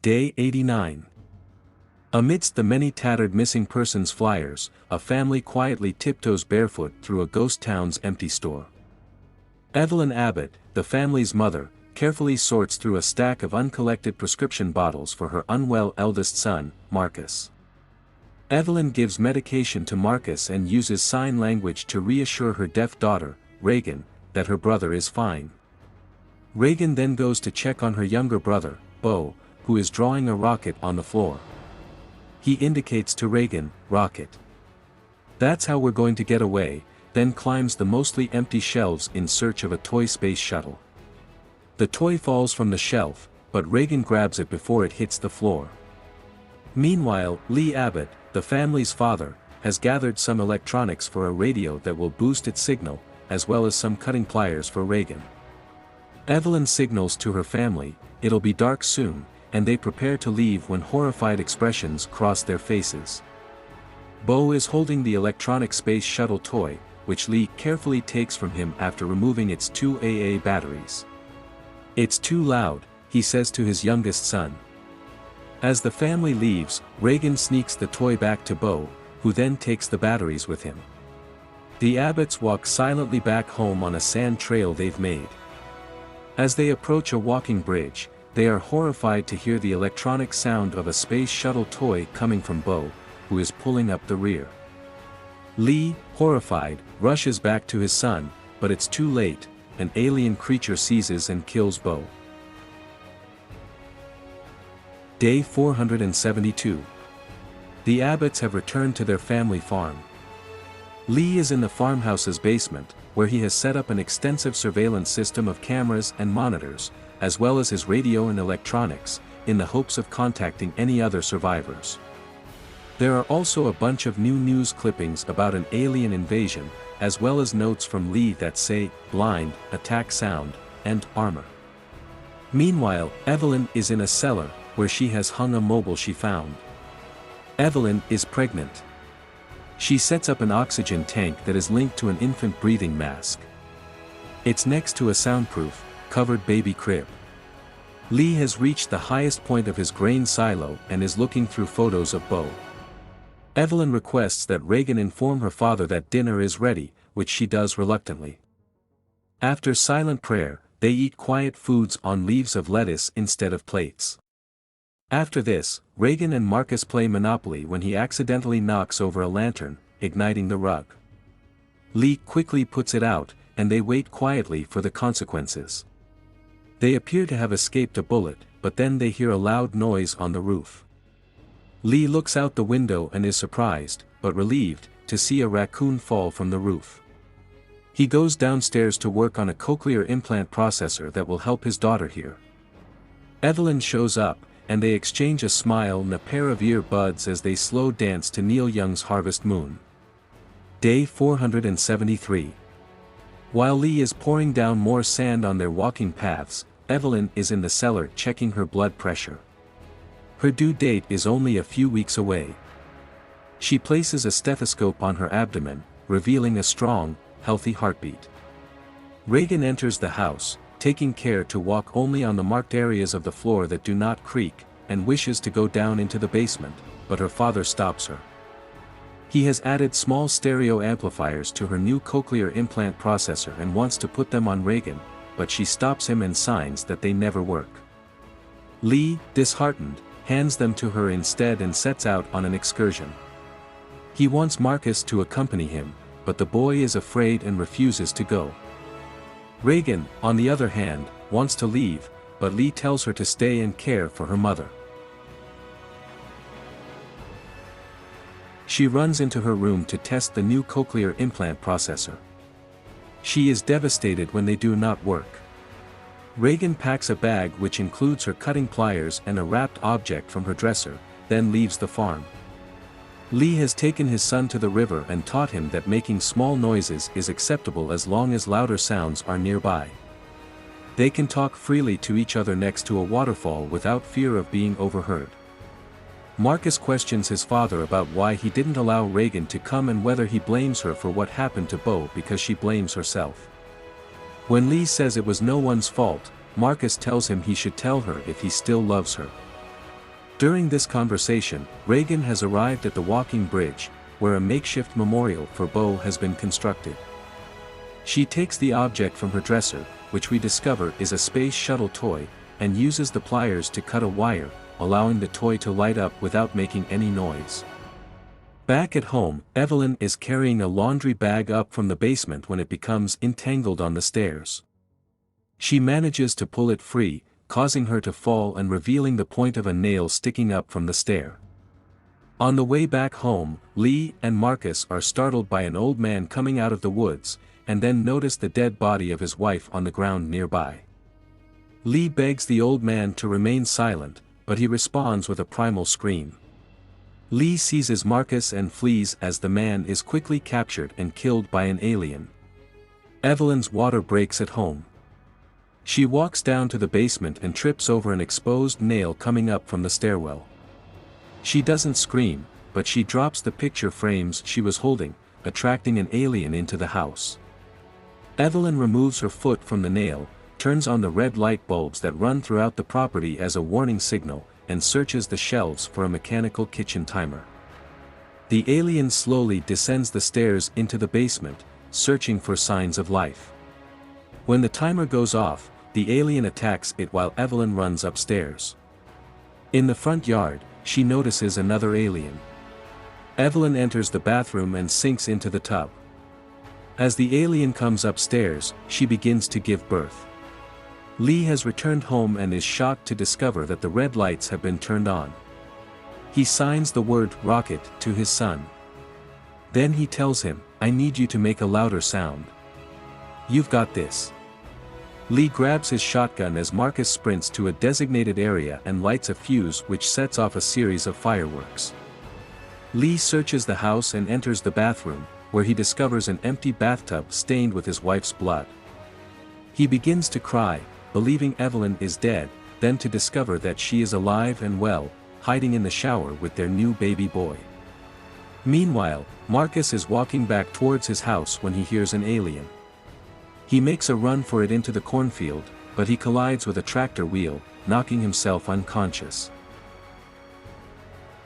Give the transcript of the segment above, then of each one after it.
Day 89. Amidst the many tattered missing persons flyers, a family quietly tiptoes barefoot through a ghost town's empty store. Evelyn Abbott, the family's mother, carefully sorts through a stack of uncollected prescription bottles for her unwell eldest son, Marcus. Evelyn gives medication to Marcus and uses sign language to reassure her deaf daughter, Reagan, that her brother is fine. Reagan then goes to check on her younger brother, Beau, who is drawing a rocket on the floor. He indicates to Reagan, "Rocket. That's how we're going to get away," then climbs the mostly empty shelves in search of a toy space shuttle. The toy falls from the shelf, but Reagan grabs it before it hits the floor. Meanwhile, Lee Abbott, the family's father, has gathered some electronics for a radio that will boost its signal, as well as some cutting pliers for Reagan. Evelyn signals to her family, "It'll be dark soon," and they prepare to leave when horrified expressions cross their faces. Beau is holding the electronic space shuttle toy, which Lee carefully takes from him after removing its 2 AA batteries. "It's too loud," he says to his youngest son. As the family leaves, Reagan sneaks the toy back to Beau, who then takes the batteries with him. The Abbotts walk silently back home on a sand trail they've made. As they approach a walking bridge, they are horrified to hear the electronic sound of a space shuttle toy coming from Beau, who is pulling up the rear. Lee, horrified, rushes back to his son, but it's too late. An alien creature seizes and kills Beau. Day 472. The Abbotts have returned to their family farm. Lee is in the farmhouse's basement, where he has set up an extensive surveillance system of cameras and monitors, as well as his radio and electronics, in the hopes of contacting any other survivors. There are also a bunch of new news clippings about an alien invasion, as well as notes from Lee that say, "Blind, attack sound," and "Armor." Meanwhile, Evelyn is in a cellar, where she has hung a mobile she found. Evelyn is pregnant. She sets up an oxygen tank that is linked to an infant breathing mask. It's next to a soundproof, covered baby crib. Lee has reached the highest point of his grain silo and is looking through photos of Beau. Evelyn requests that Reagan inform her father that dinner is ready, which she does reluctantly. After silent prayer, they eat quiet foods on leaves of lettuce instead of plates. After this, Reagan and Marcus play Monopoly when he accidentally knocks over a lantern, igniting the rug. Lee quickly puts it out, and they wait quietly for the consequences. They appear to have escaped a bullet, but then they hear a loud noise on the roof. Lee looks out the window and is surprised, but relieved, to see a raccoon fall from the roof. He goes downstairs to work on a cochlear implant processor that will help his daughter hear. Evelyn shows up, and they exchange a smile and a pair of ear-buds as they slow dance to Neil Young's Harvest Moon. Day 473. While Lee is pouring down more sand on their walking paths, Evelyn is in the cellar checking her blood pressure. Her due date is only a few weeks away. She places a stethoscope on her abdomen, revealing a strong, healthy heartbeat. Reagan enters the house, taking care to walk only on the marked areas of the floor that do not creak, and wishes to go down into the basement, but her father stops her. He has added small stereo amplifiers to her new cochlear implant processor and wants to put them on Reagan, but she stops him and signs that they never work. Lee, disheartened, hands them to her instead and sets out on an excursion. He wants Marcus to accompany him, but the boy is afraid and refuses to go. Reagan, on the other hand, wants to leave, but Lee tells her to stay and care for her mother. She runs into her room to test the new cochlear implant processor. She is devastated when they do not work. Reagan packs a bag which includes her cutting pliers and a wrapped object from her dresser, then leaves the farm. Lee has taken his son to the river and taught him that making small noises is acceptable as long as louder sounds are nearby. They can talk freely to each other next to a waterfall without fear of being overheard. Marcus questions his father about why he didn't allow Reagan to come and whether he blames her for what happened to Beau because she blames herself. When Lee says it was no one's fault, Marcus tells him he should tell her if he still loves her. During this conversation, Reagan has arrived at the walking bridge, where a makeshift memorial for Bo has been constructed. She takes the object from her dresser, which we discover is a space shuttle toy, and uses the pliers to cut a wire, allowing the toy to light up without making any noise. Back at home, Evelyn is carrying a laundry bag up from the basement when it becomes entangled on the stairs. She manages to pull it free, causing her to fall and revealing the point of a nail sticking up from the stair. On the way back home, Lee and Marcus are startled by an old man coming out of the woods, and then notice the dead body of his wife on the ground nearby. Lee begs the old man to remain silent, but he responds with a primal scream. Lee seizes Marcus and flees as the man is quickly captured and killed by an alien. Evelyn's water breaks at home. She walks down to the basement and trips over an exposed nail coming up from the stairwell. She doesn't scream, but she drops the picture frames she was holding, attracting an alien into the house. Evelyn removes her foot from the nail, turns on the red light bulbs that run throughout the property as a warning signal, and searches the shelves for a mechanical kitchen timer. The alien slowly descends the stairs into the basement, searching for signs of life. When the timer goes off, the alien attacks it while Evelyn runs upstairs. In the front yard, she notices another alien. Evelyn enters the bathroom and sinks into the tub. As the alien comes upstairs, she begins to give birth. Lee has returned home and is shocked to discover that the red lights have been turned on. He signs the word "rocket" to his son. Then he tells him, "I need you to make a louder sound. You've got this." Lee grabs his shotgun as Marcus sprints to a designated area and lights a fuse which sets off a series of fireworks. Lee searches the house and enters the bathroom, where he discovers an empty bathtub stained with his wife's blood. He begins to cry, believing Evelyn is dead, then to discover that she is alive and well, hiding in the shower with their new baby boy. Meanwhile, Marcus is walking back towards his house when he hears an alien. He makes a run for it into the cornfield, but he collides with a tractor wheel, knocking himself unconscious.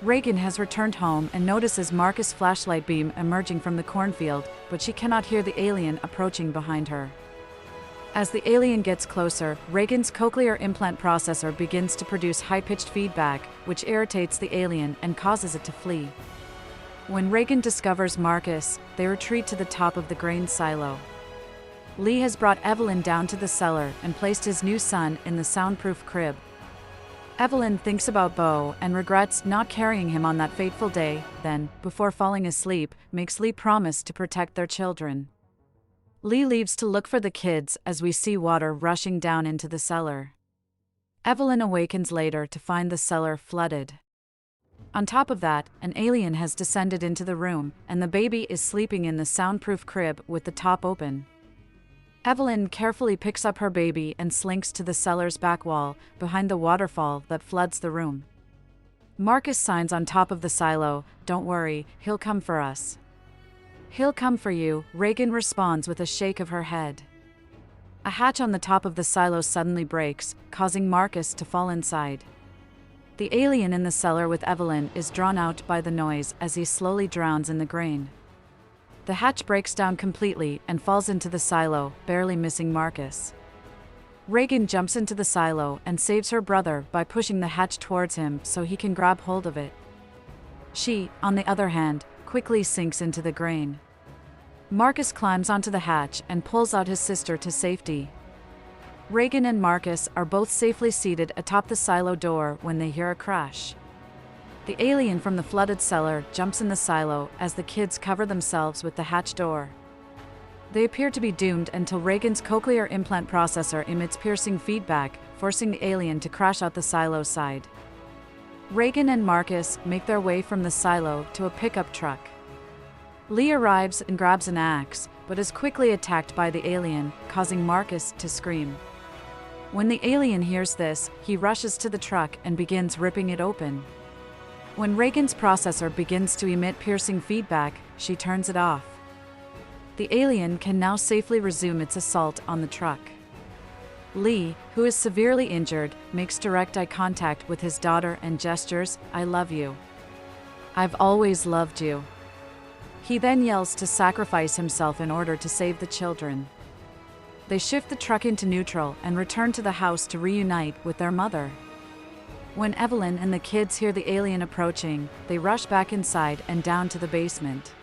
Reagan has returned home and notices Marcus' flashlight beam emerging from the cornfield, but she cannot hear the alien approaching behind her. As the alien gets closer, Reagan's cochlear implant processor begins to produce high-pitched feedback, which irritates the alien and causes it to flee. When Reagan discovers Marcus, they retreat to the top of the grain silo. Lee has brought Evelyn down to the cellar and placed his new son in the soundproof crib. Evelyn thinks about Bo and regrets not carrying him on that fateful day, then, before falling asleep, makes Lee promise to protect their children. Lee leaves to look for the kids as we see water rushing down into the cellar. Evelyn awakens later to find the cellar flooded. On top of that, an alien has descended into the room, and the baby is sleeping in the soundproof crib with the top open. Evelyn carefully picks up her baby and slinks to the cellar's back wall, behind the waterfall that floods the room. Marcus signs on top of the silo, "Don't worry, he'll come for us." "He'll come for you," Reagan responds with a shake of her head. A hatch on the top of the silo suddenly breaks, causing Marcus to fall inside. The alien in the cellar with Evelyn is drawn out by the noise as he slowly drowns in the grain. The hatch breaks down completely and falls into the silo, barely missing Marcus. Reagan jumps into the silo and saves her brother by pushing the hatch towards him so he can grab hold of it. She, on the other hand, quickly sinks into the grain. Marcus climbs onto the hatch and pulls out his sister to safety. Reagan and Marcus are both safely seated atop the silo door when they hear a crash. The alien from the flooded cellar jumps in the silo as the kids cover themselves with the hatch door. They appear to be doomed until Reagan's cochlear implant processor emits piercing feedback, forcing the alien to crash out the silo side. Reagan and Marcus make their way from the silo to a pickup truck. Lee arrives and grabs an axe, but is quickly attacked by the alien, causing Marcus to scream. When the alien hears this, he rushes to the truck and begins ripping it open. When Reagan's processor begins to emit piercing feedback, she turns it off. The alien can now safely resume its assault on the truck. Lee, who is severely injured, makes direct eye contact with his daughter and gestures, "I love you. I've always loved you." He then yells to sacrifice himself in order to save the children. They shift the truck into neutral and return to the house to reunite with their mother. When Evelyn and the kids hear the alien approaching, they rush back inside and down to the basement.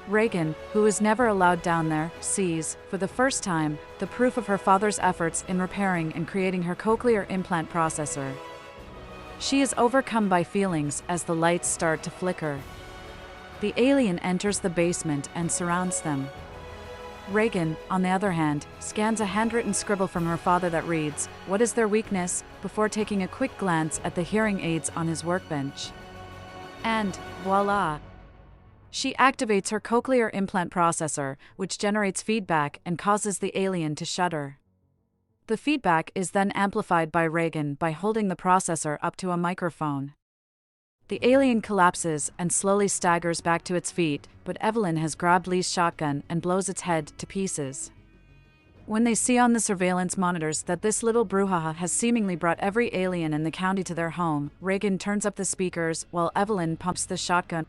Reagan, who is never allowed down there, sees, for the first time, the proof of her father's efforts in repairing and creating her cochlear implant processor. She is overcome by feelings as the lights start to flicker. The alien enters the basement and surrounds them. Reagan, on the other hand, scans a handwritten scribble from her father that reads, "What is their weakness?" before taking a quick glance at the hearing aids on his workbench. And, voila! She activates her cochlear implant processor, which generates feedback and causes the alien to shudder. The feedback is then amplified by Reagan by holding the processor up to a microphone. The alien collapses and slowly staggers back to its feet, but Evelyn has grabbed Lee's shotgun and blows its head to pieces. When they see on the surveillance monitors that this little brouhaha has seemingly brought every alien in the county to their home, Reagan turns up the speakers while Evelyn pumps the shotgun